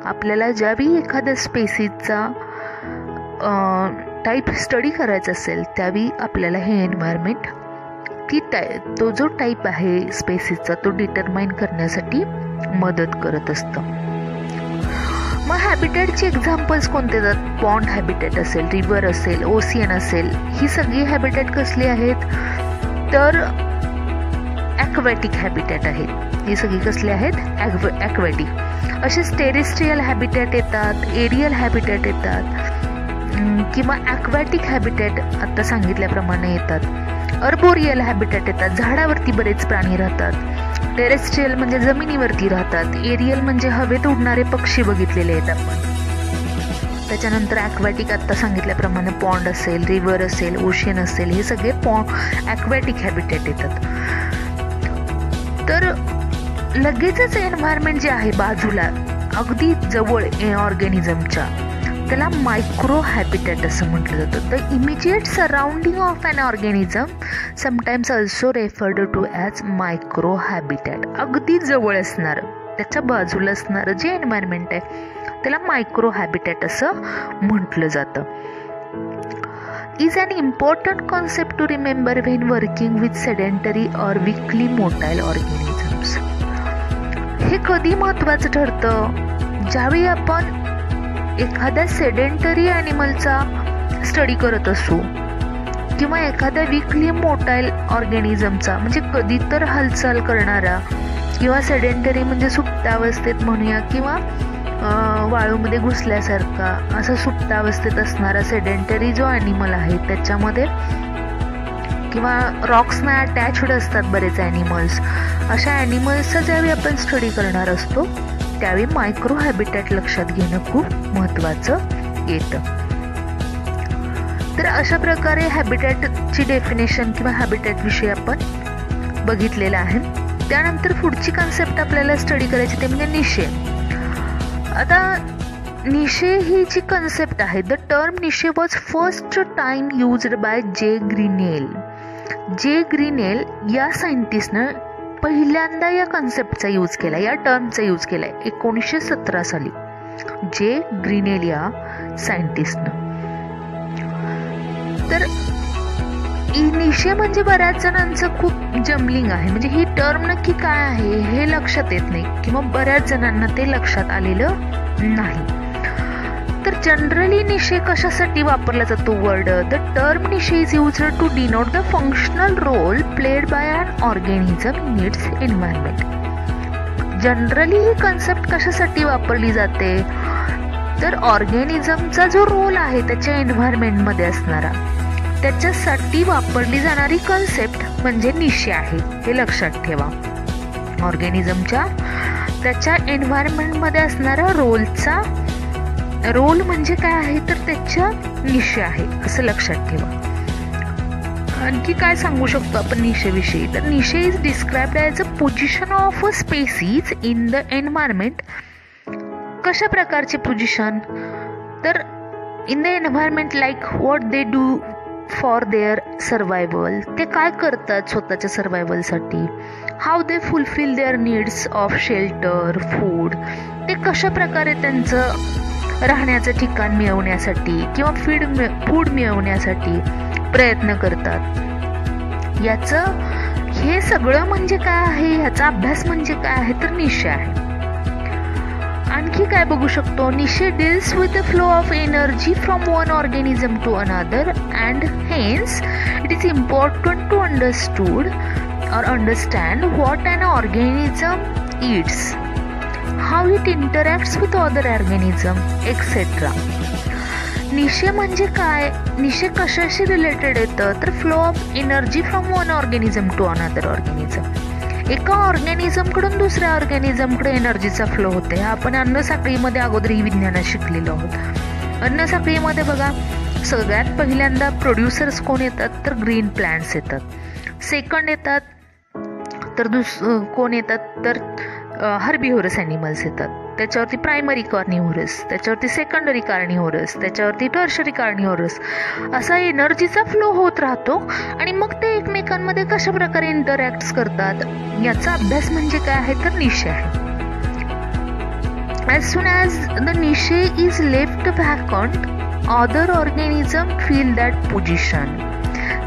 आपल्याला ज्यावेळी एखाद्या स्पेसीजचा टाईप स्टडी करायचं असेल त्यावेळी आपल्याला हे एन्व्हायरमेंट तो जो टाईप आहे स्पेसीसचा तो डिटरमाइन करण्यासाठी मदत करत असतं. मग हॅबिटॅटची एक्झाम्पल्स कोणते आहेत? पॉन्ड हॅबिटॅट असेल, रिव्हर असेल, ओशियन असेल, ही सगळी हॅबिटॅट कसली आहेत? तर ॲक्वॅटिक हॅबिटॅट आहेत. ही सगळी कसली आहेत? ॲक्वॅटिक. असेच टेरेस्ट्रियल हॅबिटॅट येतात, एरियल हॅबिटॅट येतात किंवा ॲक्वॅटिक हॅबिटॅट आता सांगितल्याप्रमाणे येतात. अर्बोरियल हॅबिटॅट येतात, झाडावरती बरेच प्राणी राहतात. टेरेस्ट्रियल म्हणजे जमिनीवरती राहतात. एरियल म्हणजे हवेत उडणारे पक्षी बघितलेले आहेत आपण. त्याच्यानंतर ॲक्वॅटिक आत्ता सांगितल्याप्रमाणे पॉन्ड असेल, रिव्हर असेल, ओशियन असेल, हे सगळे ॲक्वॅटिक हॅबिटॅट येतात. तर लगेचच एन्व्हायरमेंट जे आहे बाजूला अगदी जवळ ऑर्गॅनिझमच्या, त्याला मायक्रो हॅबिटॅट असं म्हटलं जातं. The immediate surrounding of an organism sometimes also referred to as micro habitat. अगदी जवळ असणारं, त्याच्या बाजूला असणारं जे एन्व्हायरमेंट आहे त्याला मायक्रो हॅबिटॅट असं म्हटलं जातं. Is an important concept to remember when working with sedentary or weakly motile organisms. हे कधी महत्त्वाचं ठरतं? ज्यावेळी आपण एखाद्या सेडेंटरी ॲनिमलचा स्टडी करत असू किंवा एखाद्या वीकली मोटाईल ऑर्गॅनिझमचा, म्हणजे कधी तर हालचाल करणारा, किंवा सेडेंटरी म्हणजे सुप्तावस्थेत म्हणूया, किंवा वाळूमध्ये घुसल्यासारखा असं सुप्तावस्थेत असणारा सेडेंटरी जो ॲनिमल आहे त्याच्यामध्ये, किंवा रॉक्सना अटॅच्ड असतात बरेच ॲनिमल्स, अशा ॲनिमल्सचा ज्यावेळी आपण स्टडी करणार असतो त्यावेळी मायक्रो हॅबिटॅट लक्षात घेणं खूप महत्त्वाचं येतं. तर अशा प्रकारे हॅबिटॅटची डेफिनेशन किंवा हॅबिटॅट विषयी आपण बघितलेलं आहे. त्यानंतर पुढची कन्सेप्ट आपल्याला स्टडी करायची ते म्हणजे निशे. आता निशे ही जी कन्सेप्ट आहे, the term niche was first time used by J Grinnell. जे ग्रीनेल या सायंटिस्टनं पहिल्यांदा या कन्सेप्टचा यूज केला, या टर्मचा यूज केला 1917 साली जे ग्रीनेल या सायंटिस्टनं. तर निशे म्हणजे बऱ्याच जणांचं खूप जम्बलिंग आहे, म्हणजे ही टर्म नक्की काय आहे हे लक्षात येत नाही किंवा बऱ्याच जणांना ते लक्षात आलेलं नाही. तर जनरली निशे कशासाठी वापरला जातो word? The term niche is used to denote the functional role played by an organism in its environment. Generally ही कन्सेप्ट कशासाठी वापरली जाते? तर ऑर्गॅनिझमचा जो रोल आहे त्याच्या एन्व्हायरमेंटमध्ये असणारा, त्याच्यासाठी वापरली जाणारी कन्सेप्ट म्हणजे निशे आहे, हे लक्षात ठेवा. ऑर्गॅनिझमच्या त्याच्या एन्व्हायरमेंटमध्ये असणारा रोल म्हणजे काय आहे तर त्याच्या निशे आहे असं लक्षात ठेवा. आणखी काय सांगू शकतो आपण निशेविषयी? तर niche is described as a position of a species in the environment. कशा प्रकारचे पोझिशन? तर in the environment, like what they do for their survival, ते काय करतात स्वतःच्या सर्वायवलसाठी. How they fulfil their needs of shelter, food, ते कशा प्रकारे त्यांचं राहण्याचं ठिकाण मिळवण्यासाठी किंवा फूड मिळवण्यासाठी प्रयत्न करतात. हे सगळं म्हणजे काय आहे, ह्याचा अभ्यास म्हणजे काय आहे तर निशे आहे. आणखी काय बघू शकतो? Niche deals with the flow of energy from one organism to another and hence it is important to understand what an organism eats, how it interacts with other organism, etc. Niche म्हणजे काय? निशे कशाशी रिलेटेड येतं तर flow of energy from one organism to another organism. एका ऑर्गॅनिझमकडून दुसऱ्या ऑर्गॅनिझमकडे एनर्जीचा फ्लो होते. आपण अन्न साखळीमध्ये अगोदर ही विज्ञानात शिकलेलो आहोत. अन्न साखळीमध्ये बघा, सगळ्यात पहिल्यांदा प्रोड्युसर्स कोण येतात तर ग्रीन प्लांट्स येतात. सेकंड येतात तर कोण येतात तर हर्बिव्हरस ॲनिमल्स येतात. त्याच्यावरती प्रायमरी कार्निव्हरस, त्याच्यावरती सेकंडरी कार्निव्हरस, त्याच्यावरती टर्शरी कार्निव्हरस, असा एनर्जीचा फ्लो होत राहतो. आणि मग ते एकमेकांमध्ये कशा प्रकारे इंटरॅक्ट करतात याचा अभ्यास म्हणजे काय आहे तर निशे आहे. As soon as the niche is left vacant, other organism fill that position.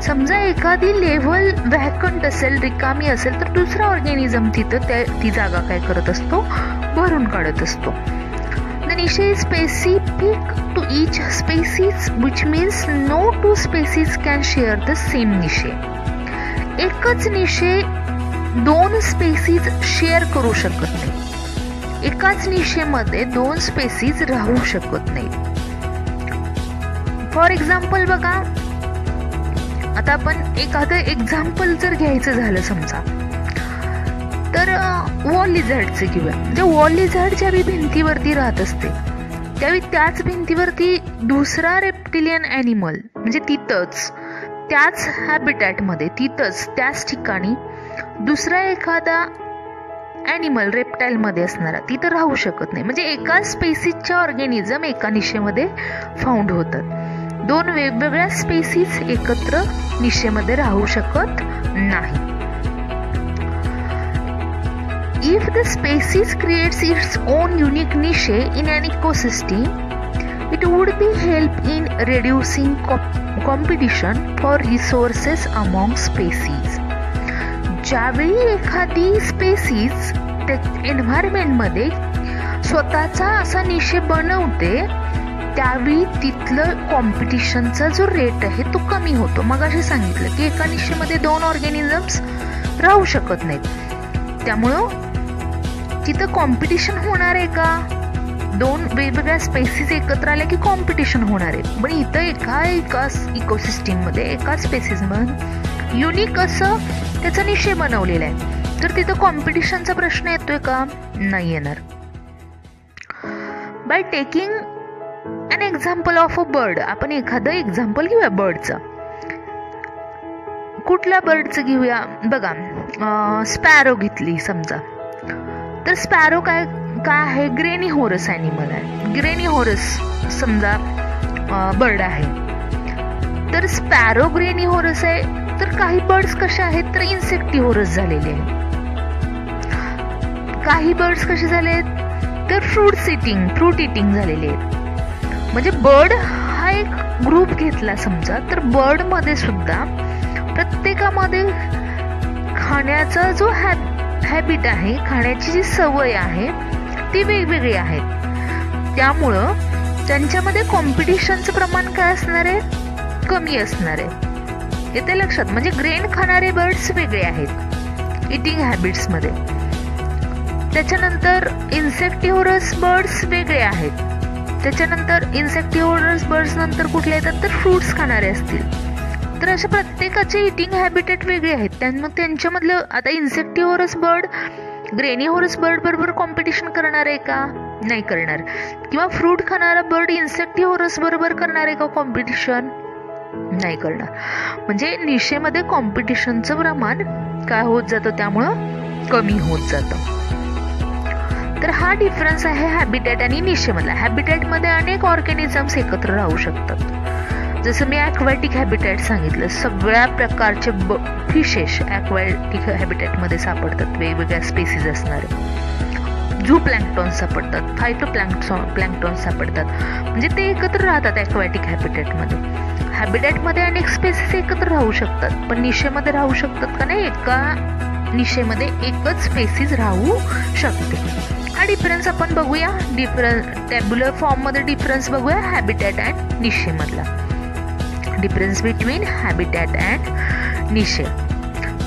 समजा एखादी लेव्हल व्हॅकंट असेल, रिकामी असेल, तर दुसरा ऑर्गॅनिझम तिथं ती जागा काय करत असतो, भरून काढत असतो. The niche is specific to each species, which means no two species can share the same niche. एकच निशे दोन स्पेसीज शेअर करू शकत नाही. एकाच निशेमध्ये दोन स्पेसीज राहू शकत नाही. फॉर एक्झाम्पल बघा, आता आपण एखादं एक्झाम्पल जर घ्यायचं झालं समजा, तर वॉल लिझर्डचे घेऊया. म्हणजे वॉल लिझर्ड ज्यावेळी भिंतीवरती राहत असते त्यावेळी त्याच भिंतीवरती दुसरा रेप्टिलियन ॲनिमल म्हणजे तिथंच त्याच हॅबिटॅटमध्ये तिथंच त्याच ठिकाणी दुसरा एखादा ॲनिमल रेप्टाईलमध्ये असणारा तिथं राहू शकत नाही. म्हणजे एका स्पेसीजच्या ऑर्गॅनिझम एका निशेमध्ये फाउंड होतात. दोन वेगवेगळ्या स्पेसीज एकत्र निशेमध्ये राहू शकत नाही. If the species creates its own unique niche in an ecosystem, it would be help in reducing competition for resources among species. ज्यावेळी एखादी स्पेसीज त्या एन्व्हायरमेंटमध्ये स्वतःचा असा निशे बनवते त्यावेळी तिथलं कॉम्पिटिशनचा जो रेट आहे तो कमी होतो. मग असे सांगितलं की एका निशेमध्ये दोन ऑर्गॅनिझम्स राहू शकत नाहीत, त्यामुळं तिथं कॉम्पिटिशन होणार आहे का? दोन वेगवेगळ्या स्पेसीज एकत्र आल्या की कॉम्पिटिशन होणार आहे. पण इथं एका इकोसिस्टीममध्ये एका स्पेसीजमध्ये युनिक असं त्याचा निशे बनवलेला आहे, तर तिथं कॉम्पिटिशनचा प्रश्न येतोय का? नाही येणार. By taking an example of a bird, आपण एखादं एक्झाम्पल घेऊया बर्डचं. कुठल्या बर्डचं घेऊया? बघा, स्पॅरो घेतली समजा, तर स्पॅरो काय आहे? ग्रेनी हॉरस ॲनिमल आहे. ग्रेनी हॉरस समजा बर्ड आहे, तर स्पॅरो ग्रेनी हॉरस आहे. तर काही बर्ड्स कसे आहेत? तर इन्सेक्टिव्होरस झालेले आहेत. काही बर्ड्स कसे झाले आहेत? तर फ्रूट इटिंग झालेले आहेत. म्हणजे बर्ड हा एक ग्रुप घेतला समजा, तर बर्ड मध्ये सुद्धा प्रत्येकामध्ये खाण्याचा जो हॅबिट आहे, खाण्याची जी सवय आहे ती वेगवेगळी आहेत. त्यामुळं त्यांच्यामध्ये कॉम्पिटिशनचं प्रमाण काय असणार आहे? कमी असणार आहे. येते लक्षात? म्हणजे ग्रेन खाणारे बर्ड्स वेगळे आहेत इटिंग हॅबिट्समध्ये. त्याच्यानंतर इन्सेक्टिव्होरस बर्ड्स वेगळे आहेत. त्याच्यानंतर इन्सेक्टिव्होरस बर्ड्स नंतर कुठले येतात? तर फ्रूट्स खाणारे असतील. तर अशा प्रत्येकाचे इटिंग हॅबिटेट वेगळे आहेत. मग त्यांच्यामधलं आता इन्सेक्टिव्होरस बर्ड ग्रेनी हॉरस बर्ड बरोबर कॉम्पिटिशन करणार आहे का? नाही करणार. किंवा फ्रूट खाणारा बर्ड इन्सेक्टिव्होरस बरोबर करणार आहे का कॉम्पिटिशन? नाही करणार. म्हणजे निशेमध्ये कॉम्पिटिशनचं प्रमाण काय होत जातं? त्यामुळं कमी होत जातं. तर हा डिफरन्स आहे हॅबिटॅट आणि निशेमधला. हॅबिटॅटमध्ये अनेक ऑर्गॅनिझम्स एकत्र राहू शकतात. जसं मी ॲक्वॅटिक हॅबिटॅट सांगितलं, सगळ्या प्रकारचे फिशेस ॲक्वॅटिक हॅबिटॅटमध्ये सापडतात. वेगवेगळ्या स्पेसीज असणारे झू प्लँक्टॉन सापडतात, फायटोप्लँक्टॉन सापडतात. म्हणजे ते एकत्र राहतात ॲक्वॅटिक हॅबिटॅटमध्ये. हॅबिटॅटमध्ये अनेक स्पेसीज एकत्र राहू शकतात, पण निशेमध्ये राहू शकतात का? नाही. एका निशेमध्ये एकच स्पेसीज राहू शकते. हा डिफरन्स आपण बघूया. टॅब्युलर फॉर्ममध्ये डिफरन्स बघूया हॅबिटॅट अँड निशेमधला. Difference between habitat and niche.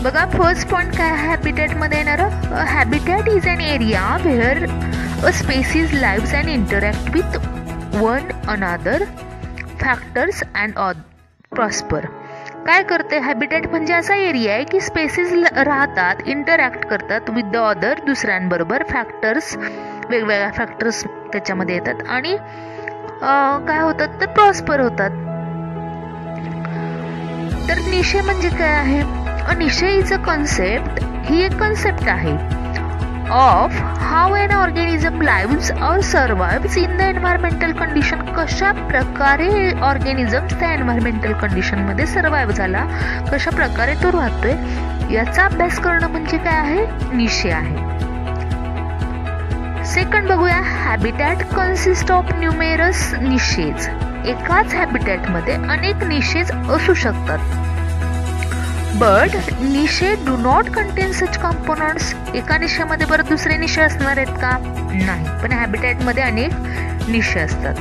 बघा, फर्स्ट पॉइंट काय आहे हॅबिटॅटमध्ये येणार? Habitat is an area where a species lives and interact with one another factors and prosper. काय करते हॅबिटॅट? म्हणजे असा एरिया आहे की स्पेसीज राहतात, इंटरॅक्ट करतात विथ द अदर, दुसऱ्यांबरोबर. फॅक्टर्स, वेगवेगळ्या फॅक्टर्स त्याच्यामध्ये येतात आणि काय होतात? तर प्रॉस्पर होतात. तर निशे म्हणजे काय आहे? अ निशे इज अ कन्सेप्ट, ही एक कन्सेप्ट आहे of how an organism lives or survives in the environmental condition. कशा प्रकारे ऑर्गॅनिझम त्या एन्व्हायरमेंटल कंडिशनमध्ये सर्वाइव्ह झाला, कशा प्रकारे तो राहतोय, याचा अभ्यास करणं म्हणजे काय आहे? निशे आहे. सेकंड बघूया, habitat consist of numerous niches. एकाच हॅबिटॅटमध्ये अनेक निशेज असू शकतात. But niche do not contain such components. एका निशेमध्ये परत दुसरे निशे असणार आहेत का? नाही. पण हॅबिटॅटमध्ये अनेक निशे असतात.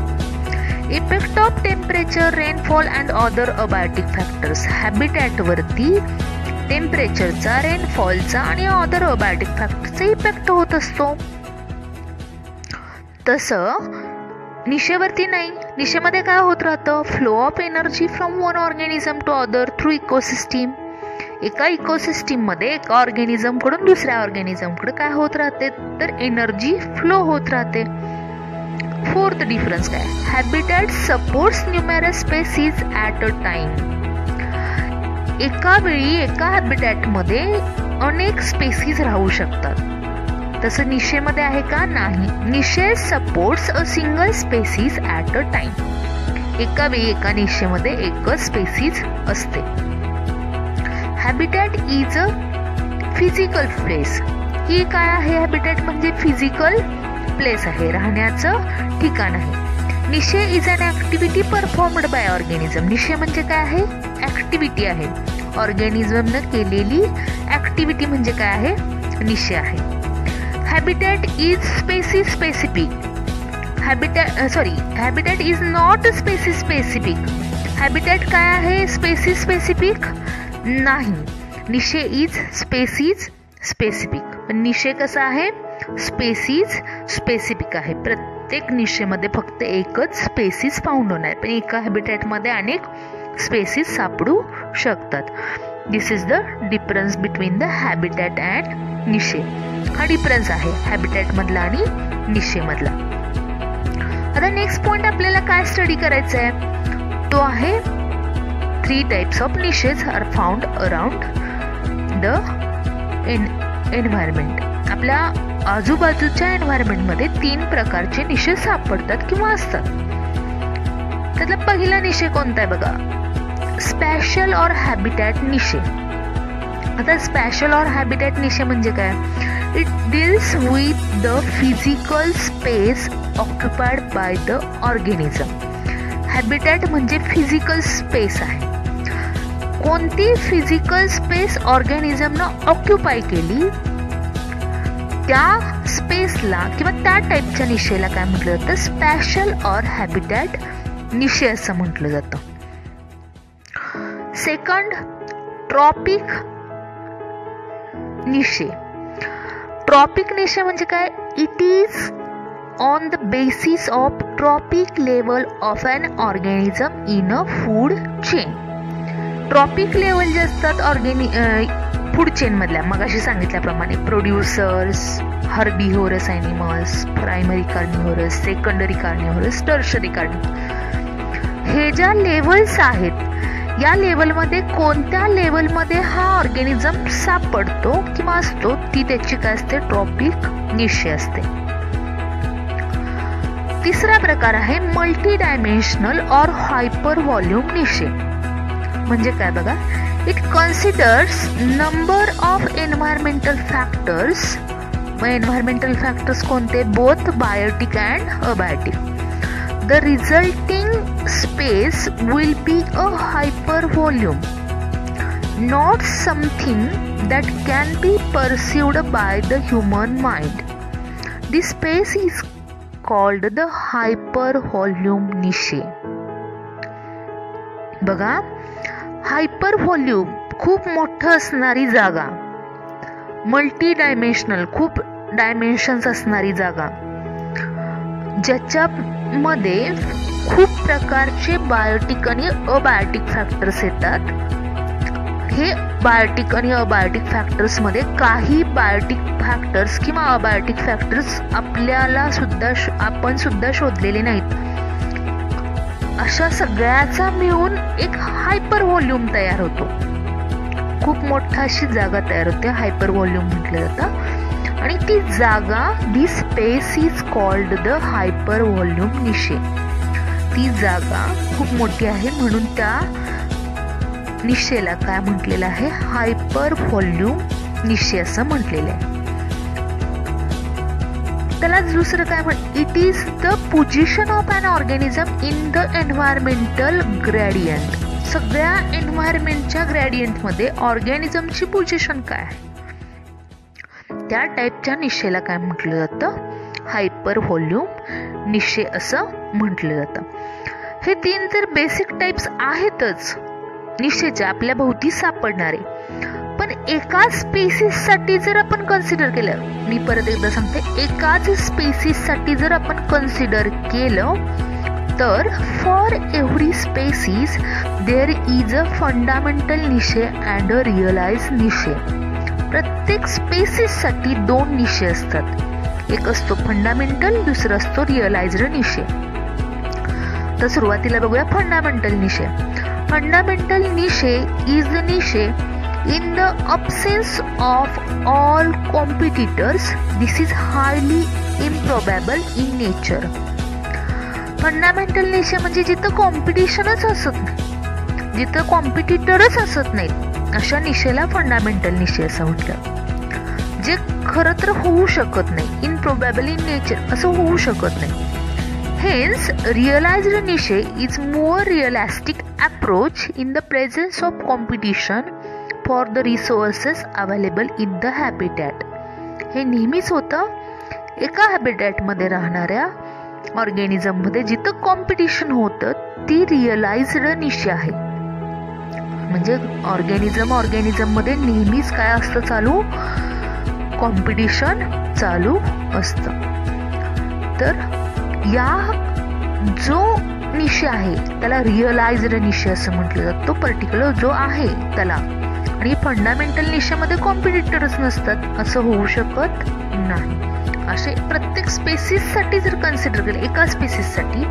Effect of temperature, rainfall and other abiotic factors. हॅबिटॅटवरती टेम्परेचरचा, रेनफॉलचा आणि अदर अबायोटिक फॅक्टरचा इफेक्ट होत असतो. तसं निशेवरती नाही. निशेमध्ये काय होत राहतं? Flow of energy from one organism to other through ecosystem. एका इकोसिस्टीममध्ये एका ऑर्गॅनिझमकडून दुसऱ्या ऑर्गॅनिझमकडे काय होत राहते? तर एनर्जी फ्लो होत राहते. फोर्थ डिफरन्स काय? Habitat supports numerous species at a time. एका वेळी एका हॅबिटॅटमध्ये अनेक स्पेसीज राहू शकतात. तसं निशेमध्ये आहे का? नाही. Niche supports a single species at a time. एका वेळी एका निशेमध्ये एकच स्पेसीज असते. Habitat is a physical place. ही काय आहे? हॅबिटॅट म्हणजे फिजिकल प्लेस आहे, राहण्याचं ठिकाण आहे. Niche is an activity performed by organism. Niche म्हणजे काय आहे? ॲक्टिव्हिटी आहे. ऑर्गॅनिझमनं केलेली ॲक्टिव्हिटी म्हणजे काय आहे? निशे आहे. Habitat is species specific. Habitat is not species specific. Habitat काय आहे? स्पेसीज स्पेसिफिक नाही. निशे इज स्पेसीज स्पेसिफिक. पण निशे कसा आहे? स्पेसीज स्पेसिफिक आहे. प्रत्येक निशेमध्ये फक्त एकच स्पेसीज फाउंड होणार, पण एका हॅबिटॅटमध्ये अनेक स्पेसीज सापडू शकतात. This is the difference between the habitat and niche. हा डिफरन्स आहे हॅबिटॅटमधला आणि निशेमधला. आता नेक्स्ट पॉइंट आपल्याला काय स्टडी करायचा आहे? तो आहे 3 types of niches are found around the environment. आपल्या आजूबाजूच्या एन्व्हायरमेंटमध्ये 3 प्रकारचे निशे सापडतात किंवा असतात. त्यातला पहिला निशे कोणता आहे बघा? Spatial or habitat niche. आता स्पॅशल ऑर हॅबिटॅट निशे म्हणजे काय? It deals with the physical space occupied by the organism. Habitat म्हणजे फिजिकल स्पेस आहे. कोणती फिजिकल स्पेस ऑर्गॅनिझमनं ऑक्युपाय केली त्या स्पेसला किंवा त्या टाईपच्या निशेला काय म्हटलं जातं? स्पॅशल ऑर हॅबिटॅट निशे असं म्हटलं जातं. Second, trophic niche. Trophic niche म्हणजे काय? It is on the basis of trophic level of an organism in a food chain. Trophic level जे असतात फूड चेन मधल्या, मगाशी सांगितल्याप्रमाणे producers, herbivorous animals, primary carnivorous, secondary carnivorous, tertiary carnivorous, हे ज्या लेवल्स आहेत या लेवलमध्ये कोणत्या लेवलमध्ये हा ऑर्गॅनिझम सापडतो किंवा असतो ती त्याची काय असते? ट्रॉपिक निशे असते. तिसरा प्रकार आहे मल्टी डायमेन्शनल और हायपर व्हॉल्यूम निशे. म्हणजे काय बघा? It considers number of environmental factors. मग एन्व्हायरमेंटल फॅक्टर्स कोणते? Both biotic and abiotic. The resulting space will be a hyper volume, not something that can be perceived by the human mind. This space is called the hyper volume niche. बघा, हायपर व्हॉल्यूम खूप मोठं असणारी जागा, मल्टी डायमेन्शनल खूप डायमेन्शन्स असणारी जागा, ज्याच्यामध्ये खूप प्रकारचे बायोटिक आणि अबायोटिक फॅक्टर्स येतात. हे बायोटिक आणि अबायोटिक फॅक्टर्स मध्ये काही बायोटिक फॅक्टर्स किंवा अबायोटिक फॅक्टर्स आपण सुद्धा शोधलेले नाहीत. अशा सगळ्याचा मिळून एक हायपर व्हॉल्यूम तयार होतो. खूप मोठा अशी जागा तयार होते, हायपर व्हॉल्यूम म्हटलं जातं. आणि ती जागा, the space is called the hyper volume niche. ती जागा खूप मोठी आहे म्हणून त्या निशेला काय म्हटलेलं आहे? हायपर व्हॉल्यूम निशे असं म्हटलेलं आहे. त्याला दुसरं काय it is the position of an organism in the environmental gradient. सगळ्या एन्व्हायरमेंटच्या ग्रेडियंटमध्ये ऑर्गॅनिझमची पोझिशन काय आहे, त्या टाईपच्या निशेला काय म्हटलं जातं, हायपर व्हॉल्यूम निशे असं म्हटलं जातं. हे 3 तर बेसिक टाइप्स आहेतच निशेचे आपल्या भोवती सापडणारे, पण एकाच स्पेसिससाठी जर आपण कन्सिडर केलं, मी परत एकदा सांगते, एकाच स्पेसिससाठी जर आपण कन्सिडर केलं तर for every species there is a fundamental niche and a realise niche. प्रत्येक स्पेसिससाठी 2 निशे असतात, एक असतो फंडामेंटल, दुसरा असतो रिअलाइज्ड निशे. तर सुरुवातीला बघूया fundamental niche. Fundamental niche is the niche in the absence of all competitors. This is highly improbable in nature. Fundamental niche म्हणजे जिथं कॉम्पिटिशनच असत नाही, जिथं कॉम्पिटिटरच असत नाहीत, अशा निशेला फंडामेंटल निशे असं म्हटलं. जे खरं तर होऊ शकत नाही, इनप्रोबॅबल इन नेचर, असं होऊ शकत नाही. Hence, realized niche is more realistic approach in the presence of competition for the resources available in the habitat. हे नेहमीच होतं एका हॅबिटॅटमध्ये राहणाऱ्या ऑर्गॅनिझममध्ये जिथं कॉम्पिटिशन होतं, ती रिअलाइज्ड निशे आहे. म्हणजे ऑर्गॅनिझममध्ये नेहमीच काय असतं चालू, कॉम्पिटिशन चालू असतं. तर या जो निशे आहे त्याला रिअलाइज्ड निशे असं म्हटलं जातं, तो पर्टिक्युलर जो आहे त्याला. आणि फंडामेंटल निशेमध्ये कॉम्पिटिटरच नसतात, असं होऊ शकत नाही. असे प्रत्येक स्पेसिससाठी जर कन्सिडर केलं, एका स्पेसिससाठी,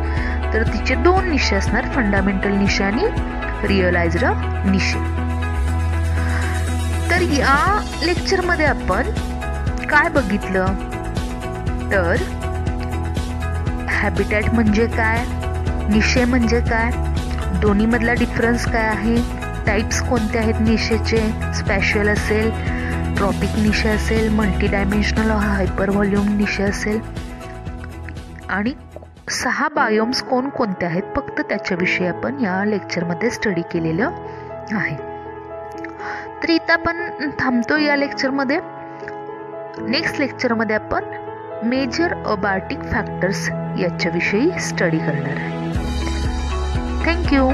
तर तिचे 2 निशे असणार, फंडामेंटल निशे आणि रिअलाइज्ड निशे. तर या लेक्चरमध्ये आपण काय बघितलं, तर हॅबिटॅट म्हणजे काय, निशे म्हणजे काय, दोन्ही मधला डिफरन्स काय आहे, टाइप्स कोणते आहेत निशेचे, स्पॅशियल असेल, ट्रॉपिक निशे असेल, मल्टी डायमेन्शनल हायपर व्हॉल्यूम निशे असेल, आणि 6 बायोम्स कोणते आहेत, फक्त त्याच्याविषयी आपण या लेक्चरमध्ये स्टडी केलेलं आहे. तर इथं आपण थांबतो या लेक्चरमध्ये. नेक्स्ट लेक्चरमध्ये आपण मेजर अबार्टिक फॅक्टर्स याच्याविषयी स्टडी करणार आहे. थँक्यू.